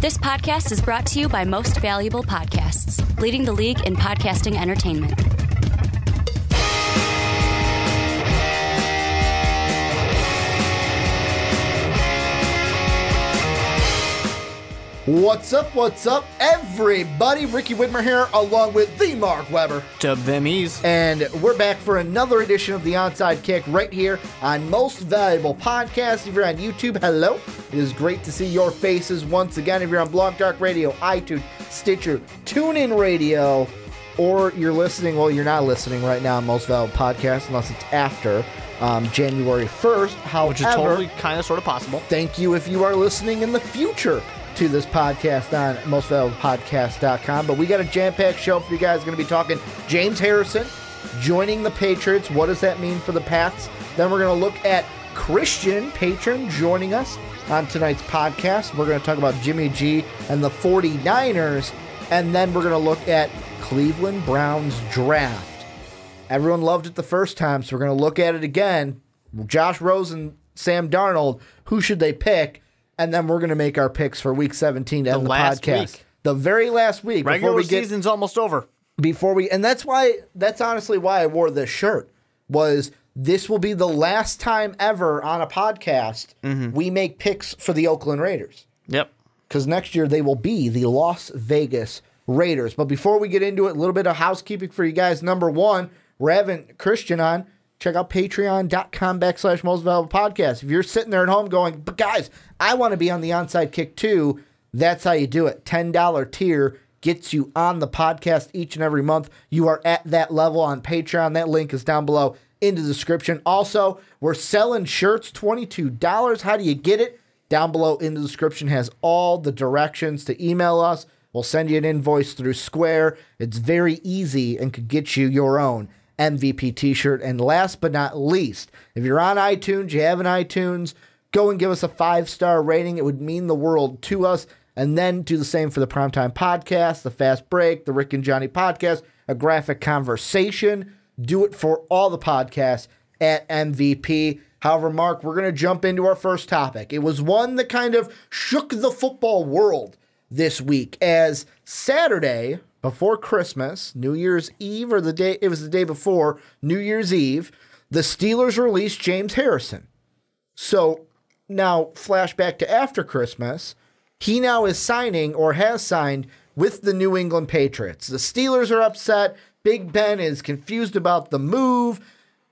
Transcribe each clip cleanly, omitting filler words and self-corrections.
This podcast is brought to you by Most Valuable Podcasts, leading the league in podcasting entertainment. What's up, everybody? Ricky Widmer here, along with the Mark Weber. Dub them ease. And we're back for another edition of the Onside Kick right here on Most Valuable Podcast. If you're on YouTube, hello. It is great to see your faces once again. If you're on Blog Talk Radio, iTunes, Stitcher, TuneIn Radio, or you're listening, well, you're not listening right now on Most Valuable Podcast unless it's after January 1st. However, which is totally kind of sort of possible. Thank you if you are listening in the future to this podcast on mostvaluablepodcast.com. But we got a jam-packed show for you guys. Going to be talking James Harrison joining the Patriots. What does that mean for the Pats? Then we're going to look at Christian Patron joining us on tonight's podcast. We're going to talk about Jimmy G and the 49ers. And then we're going to look at Cleveland Browns draft. Everyone loved it the first time, so we're going to look at it again. Josh Rosen, Sam Darnold, who should they pick? And then we're going to make our picks for Week 17 to end the podcast. Week. The very last week. Regular season's almost over. And that's honestly why I wore this shirt, was this will be the last time ever on a podcast we make picks for the Oakland Raiders. Yep. Because next year they will be the Las Vegas Raiders. But before we get into it, a little bit of housekeeping for you guys. Number one, we're having Christian on. Check out patreon.com/mostvaluablepodcast. If you're sitting there at home going, but guys, I want to be on the Onside Kick too, that's how you do it. $10 tier gets you on the podcast each and every month. You are at that level on Patreon. That link is down below in the description. Also, we're selling shirts, $22. How do you get it? Down below in the description has all the directions to email us. We'll send you an invoice through Square. It's very easy and could get you your own MVP t-shirt. And last but not least, if you're on iTunes, you have an iTunes, go and give us a 5-star rating. It would mean the world to us. And then do the same for the Primetime Podcast, the Fast Break, the Rick and Johnny Podcast, a Graphic Conversation. Do it for all the podcasts at MVP. However, Mark, we're going to jump into our first topic. It was one that kind of shook the football world this week, as Saturday before Christmas, New Year's Eve, or the day before New Year's Eve, the Steelers released James Harrison. So now flashback to after Christmas, he now is signing or has signed with the New England Patriots. The Steelers are upset. Big Ben is confused about the move.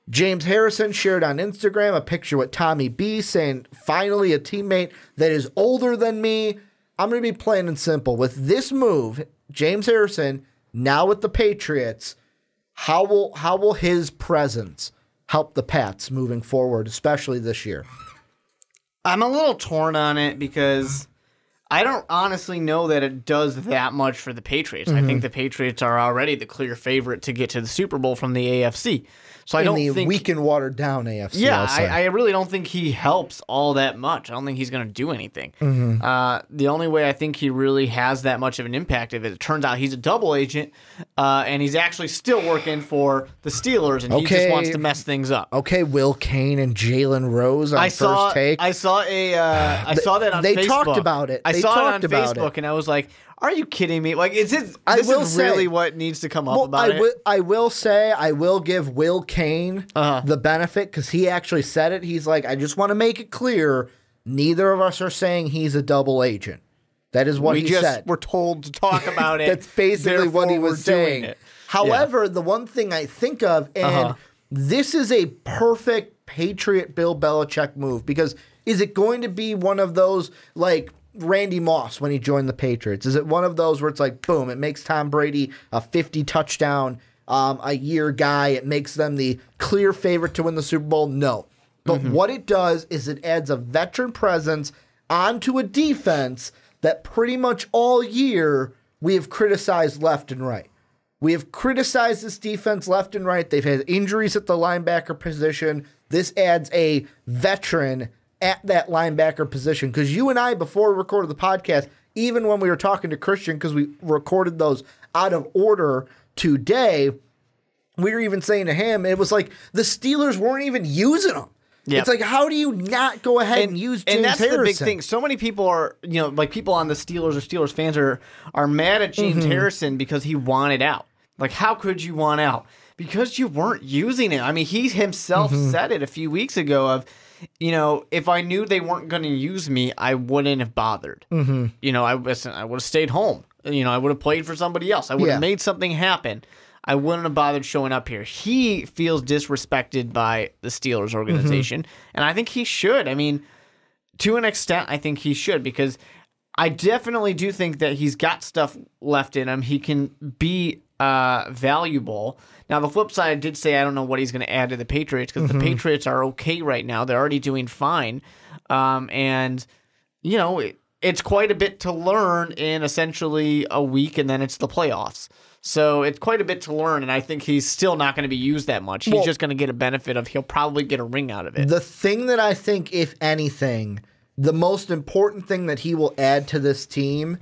James Harrison shared on Instagram a picture with Tommy B saying, finally a teammate that is older than me. I'm going to be plain and simple. With this move, James Harrison, now with the Patriots, how will his presence help the Pats moving forward, especially this year? I'm a little torn on it because I don't honestly know that it does that much for the Patriots. I think the Patriots are already the clear favorite to get to the Super Bowl from the AFC. So I don't think weak and watered down AFC. Yeah, I really don't think he helps all that much. I don't think he's going to do anything. The only way I think he really has that much of an impact, if it turns out he's a double agent, and he's actually still working for the Steelers, and he just wants to mess things up. Okay, Will Kane and Jalen Rose on First Take. I saw that on Facebook. They talked about it. I saw it on Facebook, and I was like, are you kidding me? Like, this is really what needs to come up about it. I will say, I will give Will Kane the benefit, because he actually said it. He's like, I just want to make it clear, neither of us are saying he's a double agent. That is what he said. We're told to talk about it. That's basically what he was saying. However, the one thing I think of, and this is a perfect Patriot Bill Belichick move, because is it going to be one of those, like Randy Moss when he joined the Patriots? Is it one of those where it's like, boom, it makes Tom Brady a 50 touchdown a year guy? It makes them the clear favorite to win the Super Bowl? No. But what it does is it adds a veteran presence onto a defense that pretty much all year we have criticized left and right. We have criticized this defense left and right. They've had injuries at the linebacker position. This adds a veteran at that linebacker position. Because you and I, before we recorded the podcast, even when we were talking to Christian, because we recorded those out of order today, we were even saying to him, it was like the Steelers weren't even using them. Yep. It's like, how do you not go ahead and use James Harrison? And that's the big thing. So many people are, like people on the Steelers or Steelers fans are mad at James Harrison because he wanted out. Like, how could you want out? Because you weren't using it. I mean, he himself said it a few weeks ago of, if I knew they weren't going to use me, I wouldn't have bothered. I would have stayed home. I would have played for somebody else. I would have made something happen. I wouldn't have bothered showing up here. He feels disrespected by the Steelers organization, and I think he should. I mean, to an extent, I think he should, because I definitely do think that he's got stuff left in him. He can be valuable. Now, the flip side, I did say I don't know what he's going to add to the Patriots, because the Patriots are okay right now. They're already doing fine. It's quite a bit to learn in essentially a week, and then it's the playoffs. So it's quite a bit to learn, and I think he's still not going to be used that much. He's just going to get a benefit of he'll probably get a ring out of it. The thing that I think, if anything, the most important thing that he will add to this team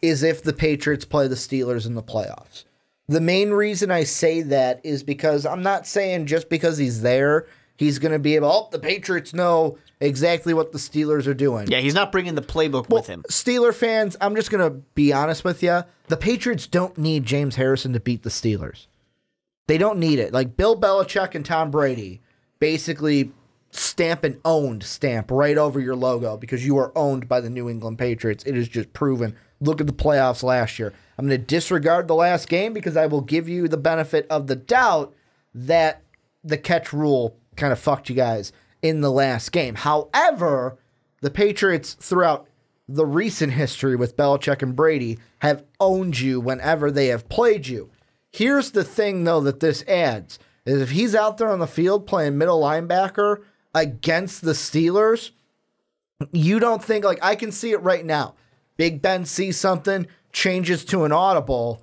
is if the Patriots play the Steelers in the playoffs. The main reason I say that is because I'm not saying just because he's there, he's going to be able, the Patriots know exactly what the Steelers are doing. Yeah, he's not bringing the playbook with him. Steeler fans, I'm just going to be honest with you. The Patriots don't need James Harrison to beat the Steelers. They don't need it. Like Bill Belichick and Tom Brady basically stamp right over your logo because you are owned by the New England Patriots. It is just proven. Look at the playoffs last year. I'm going to disregard the last game because I will give you the benefit of the doubt that the catch rule kind of fucked you guys in the last game. However, the Patriots throughout the recent history with Belichick and Brady have owned you whenever they have played you. Here's the thing, though, that this adds, is if he's out there on the field playing middle linebacker against the Steelers, you don't think, like, I can see it right now. Big Ben sees something, changes to an audible,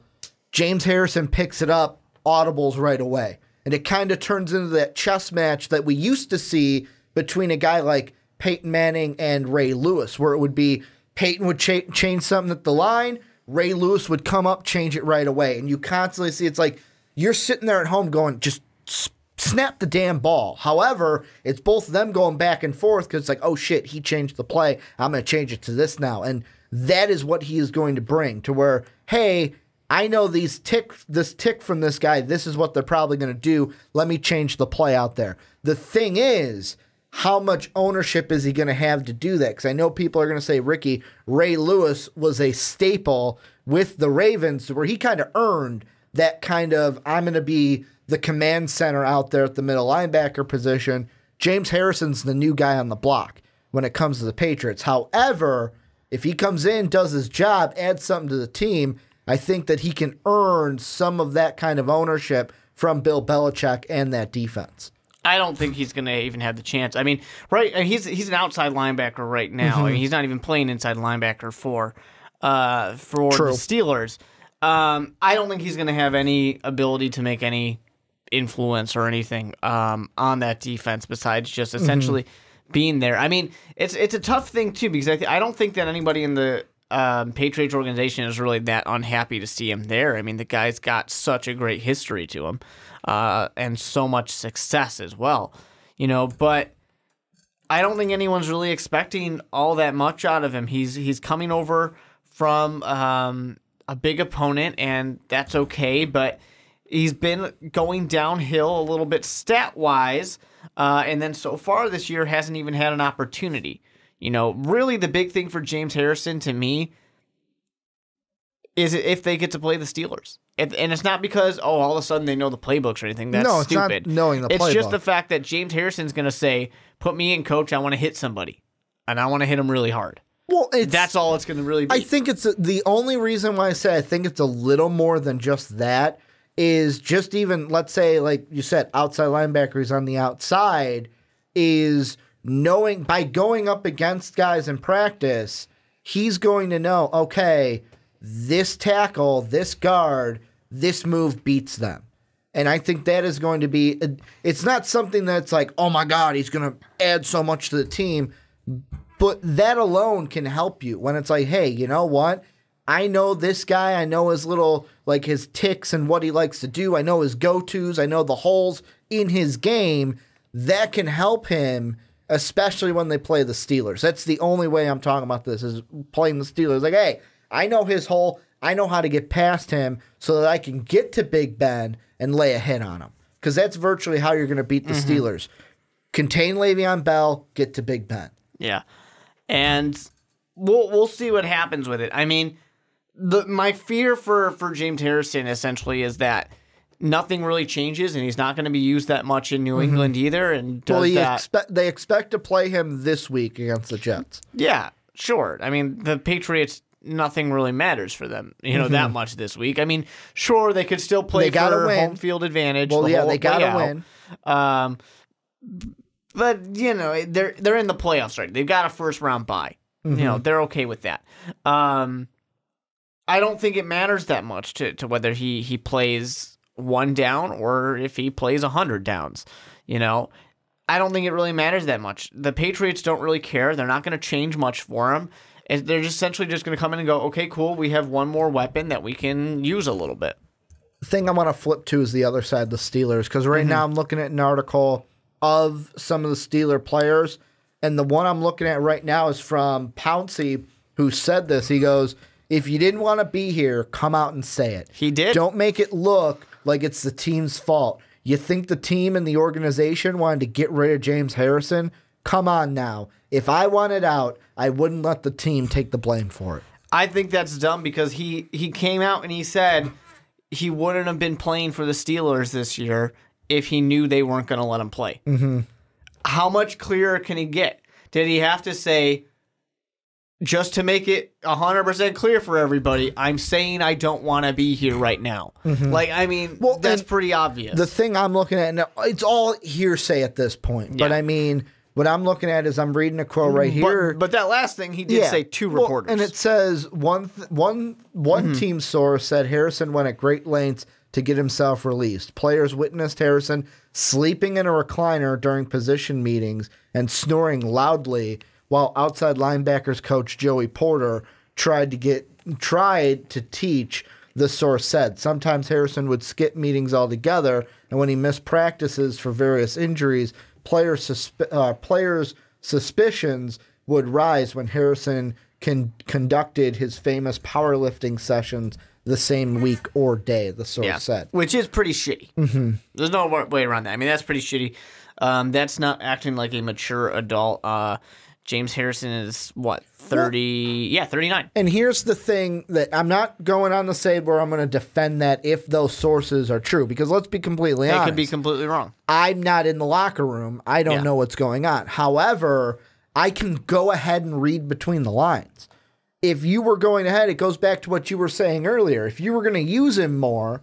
James Harrison picks it up, audibles right away. And it kind of turns into that chess match that we used to see between a guy like Peyton Manning and Ray Lewis, where it would be Peyton would change something at the line, Ray Lewis would come up, change it right away. And you constantly see, it's like you're sitting there at home going, just snap the damn ball. However, it's both of them going back and forth because it's like, oh shit, he changed the play. I'm going to change it to this now. And that is what he is going to bring to where, hey, I know this tick from this guy. This is what they're probably going to do. Let me change the play out there. The thing is, how much ownership is he going to have to do that? Because I know people are going to say, Ricky, Ray Lewis was a staple with the Ravens where he kind of earned that kind of, I'm going to be the command center out there at the middle linebacker position. James Harrison's the new guy on the block when it comes to the Patriots. However, if he comes in, does his job, adds something to the team, I think that he can earn some of that kind of ownership from Bill Belichick and that defense. I don't think he's going to even have the chance. I mean, he's an outside linebacker right now. I mean, he's not even playing inside linebacker for the Steelers. I don't think he's going to have any ability to make any influence or anything on that defense besides just essentially being there. I mean, it's a tough thing too because I don't think that anybody in the Patriots organization is really that unhappy to see him there. I mean, the guy's got such a great history to him and so much success as well, but I don't think anyone's really expecting all that much out of him. He's coming over from a big opponent, and that's okay, but he's been going downhill a little bit stat-wise, and then so far this year hasn't even had an opportunity. Really the big thing for James Harrison to me is if they get to play the Steelers. And it's not because, all of a sudden they know the playbooks or anything. That's no, it's stupid. Not knowing the playbook. It's just the fact that James Harrison's going to say, put me in, coach, I want to hit somebody. And I want to hit him really hard. Well, that's all it's going to really be. I think it's the only reason why I say I think it's a little more than just that is just even, let's say, like you said, outside linebackers on the outside is knowing by going up against guys in practice, he's going to know, okay, this tackle, this guard, this move beats them. And I think that is going to be, it's not something that's like, oh my God, he's going to add so much to the team. But that alone can help you when it's like, hey, you know what? I know this guy. I know his little, like his ticks and what he likes to do. I know his go-tos. I know the holes in his game. that can help him, especially when they play the Steelers. That's the only way I'm talking about this, is playing the Steelers. Like, hey, I know his hole. I know how to get past him so that I can get to Big Ben and lay a hit on him. Because that's virtually how you're going to beat the Steelers. Contain Le'Veon Bell, get to Big Ben. Yeah. And we'll see what happens with it. I mean, my fear for James Harrison essentially is that nothing really changes, and he's not going to be used that much in New England either. And they expect to play him this week against the Jets. Yeah, sure. I mean, the Patriots, nothing really matters for them, that much this week. I mean, sure, they could still play for home field advantage. Well, they got to win. But they're in the playoffs, right? They've got a first round bye. They're okay with that. I don't think it matters that much to whether he plays one down or if he plays 100 downs. I don't think it really matters that much. The Patriots don't really care. They're not going to change much for him. They're essentially just going to come in and go, okay, cool, we have one more weapon that we can use a little bit. The thing I want to flip to is the other side, the Steelers, because right now I'm looking at an article of some of the Steeler players, and the one I'm looking at right now is from Pouncey, who said this. He goes, if you didn't want to be here, come out and say it. He did? Don't make it look like it's the team's fault. You think the team and the organization wanted to get rid of James Harrison? Come on now. If I wanted out, I wouldn't let the team take the blame for it. I think that's dumb because he came out and he said he wouldn't have been playing for the Steelers this year if he knew they weren't going to let him play. How much clearer can he get? Did he have to say, just to make it 100% clear for everybody, I'm saying I don't want to be here right now? That's pretty obvious. The thing I'm looking at now, it's all hearsay at this point. Yeah. But what I'm looking at is I'm reading a quote right here. But that last thing, he did say two reporters. And it says one team source said Harrison went at great lengths to get himself released. Players witnessed Harrison sleeping in a recliner during position meetings and snoring loudly, while outside linebackers coach Joey Porter tried to teach, the source said. Sometimes Harrison would skip meetings altogether, and when he missed practices for various injuries, players' suspicions would rise when Harrison conducted his famous powerlifting sessions the same week or day, the source said. Which is pretty shitty. There's no way around that. I mean, that's pretty shitty. That's not acting like a mature adult. James Harrison is, what, 30? Yeah, 39. And here's the thing that I'm not going on the side where I'm going to defend that if those sources are true, because let's be completely honest. They could be completely wrong. I'm not in the locker room. I don't know what's going on. However, I can go ahead and read between the lines. If you were going ahead, it goes back to what you were saying earlier. If you were going to use him more,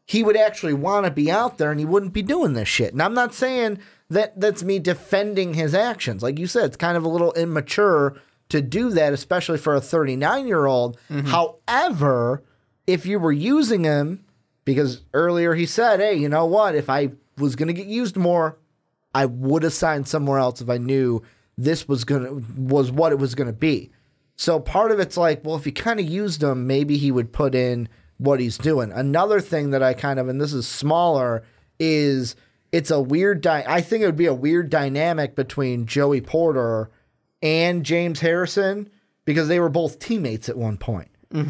he would actually want to be out there and he wouldn't be doing this shit. And I'm not saying that's me defending his actions. Like you said, it's kind of a little immature to do that, especially for a 39-year-old. However, if you were using him, because earlier he said, hey, you know what? If I was going to get used more, I would have signed somewhere else if I knew this was what it was going to be. So part of it's like, well, if you kind of used him, maybe he would put in what he's doing. Another thing that I and this is smaller, is it's a weird, I think it would be a weird dynamic between Joey Porter and James Harrison, because they were both teammates at one point.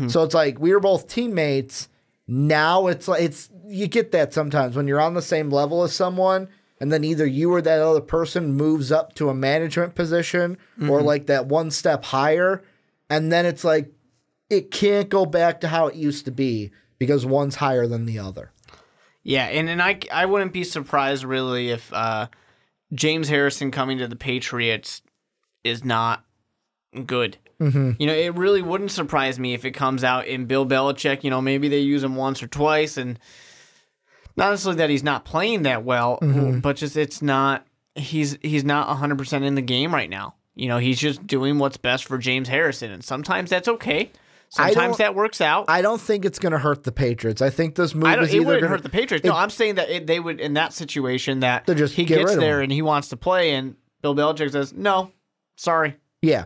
So it's like, we were both teammates. Now it's like, you get that sometimes when you're on the same level as someone, and then either you or that other person moves up to a management position or like that one step higher. And then it's like, it can't go back to how it used to be because one's higher than the other. Yeah, and I wouldn't be surprised really if James Harrison coming to the Patriots is not good. It really wouldn't surprise me if it comes out in Bill Belichick, maybe they use him once or twice, and not necessarily that he's not playing that well, but just he's not 100% in the game right now. He's just doing what's best for James Harrison, and sometimes that's okay. Sometimes that works out. I don't think it's going to hurt the Patriots. I think this move is either it wouldn't hurt the Patriots. No, I'm saying that they would, in that situation, that he gets there and he wants to play, and Bill Belichick says, no, sorry. Yeah.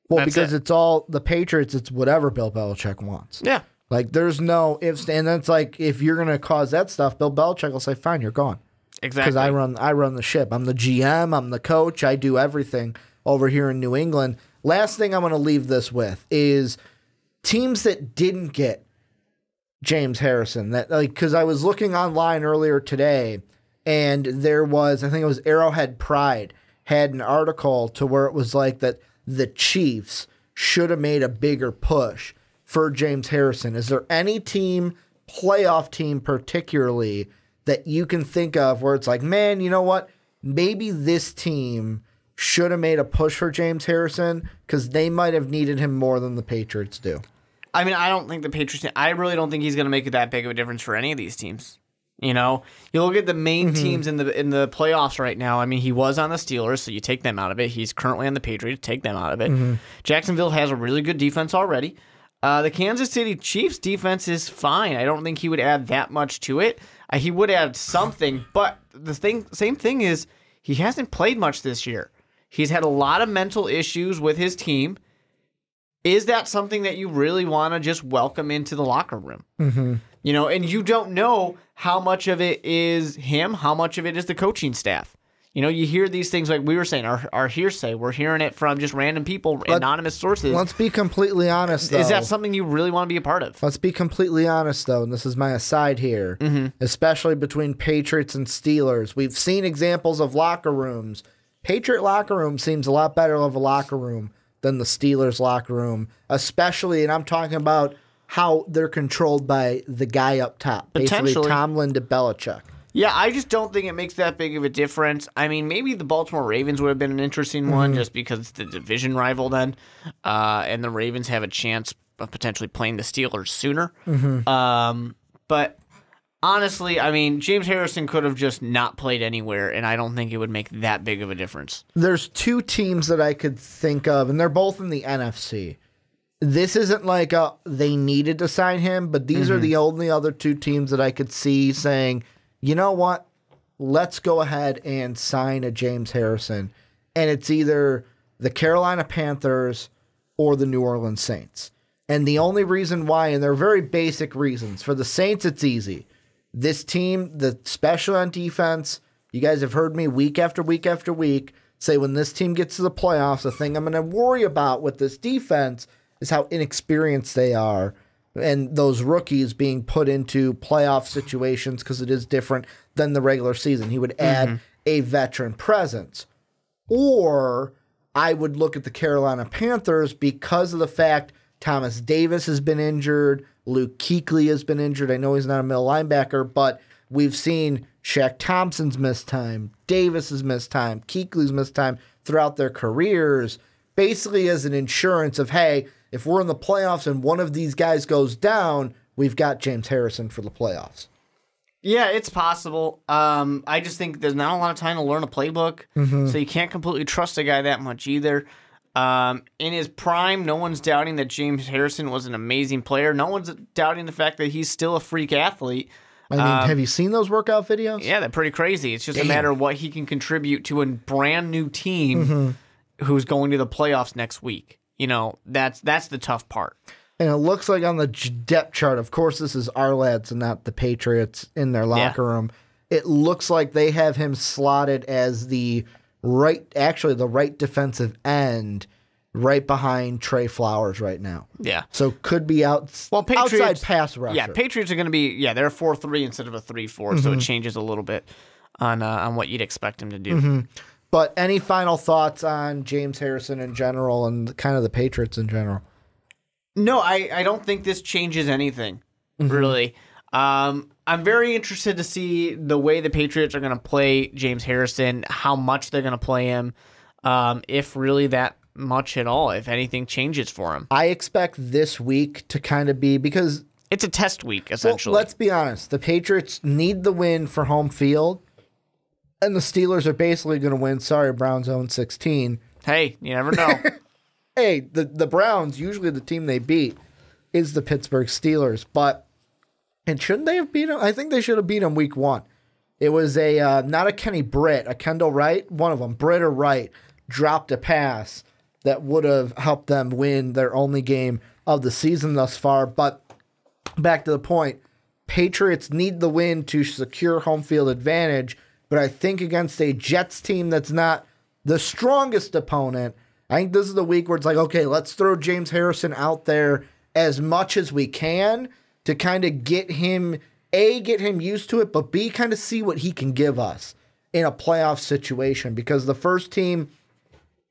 Well, because it's all the Patriots, it's whatever Bill Belichick wants. Yeah. Like, there's no ifs, and then it's like, if you're going to cause that stuff, Bill Belichick will say, fine, you're gone. Exactly. Because I run the ship. I'm the GM. I'm the coach. I do everything over here in New England. Last thing I'm going to leave this with is teams that didn't get James Harrison. That because I was looking online earlier today, and there was, I think it was Arrowhead Pride had an article to where it was like that the Chiefs should have made a bigger push for James Harrison. Is there any team, playoff team particularly, that you can think of where it's like, man, you know what? Maybe this team should have made a push for James Harrison because they might have needed him more than the Patriots do. I mean, I don't think the Patriots. I really don't think he's going to make it that big of a difference for any of these teams. You know, you look at the main teams in the playoffs right now. I mean, he was on the Steelers, so you take them out of it. He's currently on the Patriots, take them out of it. Jacksonville has a really good defense already. The Kansas City Chiefs defense is fine. I don't think he would add that much to it. He would add something, but same thing is he hasn't played much this year. He's had a lot of mental issues with his team. Is that something that you really want to just welcome into the locker room? You know, and you don't know how much of it is him, how much of it is the coaching staff. You know, you hear these things like we were saying, our hearsay. We're hearing it from just random people, anonymous sources. Let's be completely honest, though. Is that something you really want to be a part of? Let's be completely honest, though, and this is my aside here, especially between Patriots and Steelers. We've seen examples of locker rooms. Patriot locker room seems a lot better of a locker room than the Steelers locker room, especially, and I'm talking about how they're controlled by the guy up top, basically Tomlin to Belichick. Yeah, I just don't think it makes that big of a difference. I mean, maybe the Baltimore Ravens would have been an interesting one just because it's the division rival then, and the Ravens have a chance of potentially playing the Steelers sooner. But honestly, I mean, James Harrison could have just not played anywhere, and I don't think it would make that big of a difference. There's two teams that I could think of, and they're both in the NFC. This isn't like they needed to sign him, but these are the only other two teams that I could see saying, you know what? Let's go ahead and sign a James Harrison. And it's either the Carolina Panthers or the New Orleans Saints. And the only reason why, and they're very basic reasons. For the Saints, it's easy. This team, the special on defense, you guys have heard me week after week after week say when this team gets to the playoffs, the thing I'm going to worry about with this defense is how inexperienced they are. And those rookies being put into playoff situations because it is different than the regular season. He would add a veteran presence. Or I would look at the Carolina Panthers because of the fact Thomas Davis has been injured, Luke Kuechly has been injured. I know he's not a middle linebacker, but we've seen Shaq Thompson's missed time, Davis's missed time, Kuechly's missed time throughout their careers, basically as an insurance of, hey, if we're in the playoffs and one of these guys goes down, we've got James Harrison for the playoffs. Yeah, it's possible. I just think there's not a lot of time to learn a playbook, so you can't completely trust a guy that much either. In his prime, no one's doubting that James Harrison was an amazing player. No one's doubting the fact that he's still a freak athlete. I mean, have you seen those workout videos? Yeah, they're pretty crazy. It's just a matter of what he can contribute to a brand new team who's going to the playoffs next week. You know, that's the tough part. And it looks like on the depth chart, of course, this is our lads and not the Patriots in their locker room. It looks like they have him slotted as the right defensive end, right behind Trey Flowers right now. Yeah. So could be outside pass rusher. Yeah, Patriots are going to be, they're a 4-3 instead of a 3-4, so it changes a little bit on what you'd expect him to do. But any final thoughts on James Harrison in general and kind of the Patriots in general? No, I don't think this changes anything, really. I'm very interested to see the way the Patriots are going to play James Harrison, how much they're going to play him, if really that much at all, if anything changes for him. I expect this week to kind of be, because it's a test week, essentially. Well, let's be honest. The Patriots need the win for home field. And the Steelers are basically going to win. Sorry, Browns own 16. Hey, you never know. Hey, the Browns, usually the team they beat is the Pittsburgh Steelers. And shouldn't they have beat them? I think they should have beat them week 1. It was not a Kenny Britt, a Kendall Wright. One of them, Britt or Wright, dropped a pass that would have helped them win their only game of the season thus far. But back to the point, Patriots need the win to secure home field advantage but I think against a Jets team that's not the strongest opponent, I think this is the week where it's like, okay, let's throw James Harrison out there as much as we can to kind of get him used to it, but B, kind of see what he can give us in a playoff situation, because the first team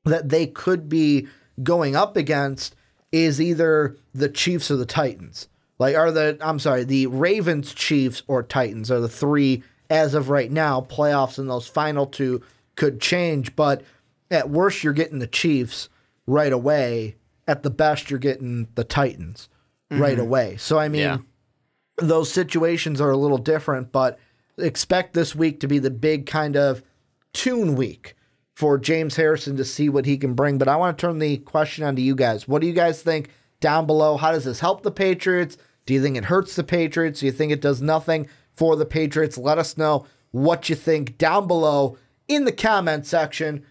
that they could be going up against is either the Chiefs or the Titans. The Ravens, Chiefs, or Titans are the three as of right now. Playoffs in those final two could change, but at worst, you're getting the Chiefs right away. At the best, you're getting the Titans right away. So, I mean, those situations are a little different, but expect this week to be the big kind of tune week for James Harrison to see what he can bring. But I want to turn the question on to you guys. What do you guys think down below? How does this help the Patriots? Do you think it hurts the Patriots? Do you think it does nothing for the Patriots? Let us know what you think down below in the comment section.